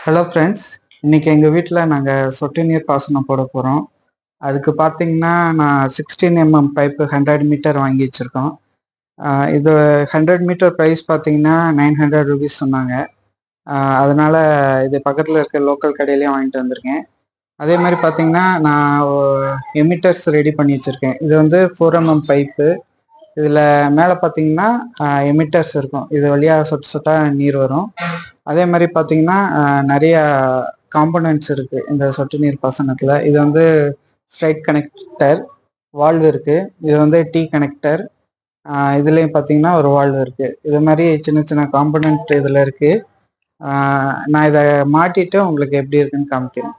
Hello friends, இன்னைக்கு எங்கள் வீட்டில் நாங்கள் சொட்டு நீர் பாசனம் போட போகிறோம். அதுக்கு பார்த்தீங்கன்னா நான் 16 பைப்பு 100 மீட்டர் வாங்கி வச்சுருக்கோம். இது 100 மீட்டர் ப்ரைஸ் பார்த்தீங்கன்னா 900 ருபீஸ் சொன்னாங்க. அதனால இது பக்கத்தில் இருக்க லோக்கல் கடையிலையும் வாங்கிட்டு வந்திருக்கேன். அதே மாதிரி பார்த்தீங்கன்னா நான் எமிட்டர்ஸ் ரெடி பண்ணி வச்சுருக்கேன். இது வந்து 4 பைப்பு. இதில் மேலே பார்த்தீங்கன்னா எமிட்டர்ஸ் இருக்கும். இது வழியாக சொட்டு சொட்டாக நீர் வரும். அதே மாதிரி பார்த்தீங்கன்னா நிறைய காம்பனன்ட்ஸ் இருக்குது இந்த சொட்டு நீர் பாசனத்தில். இது வந்து ஸ்ட்ரைட் கனெக்டர் வால்வு இருக்குது. இது வந்து டி கனெக்டர். இதுலேயும் பார்த்தீங்கன்னா ஒரு வால்வு இருக்குது. இது மாதிரி சின்ன சின்ன காம்பனன்ட் இதில் இருக்குது. நான் இதை மாட்டிட்டு உங்களுக்கு எப்படி இருக்குன்னு காமிக்கிறேன்.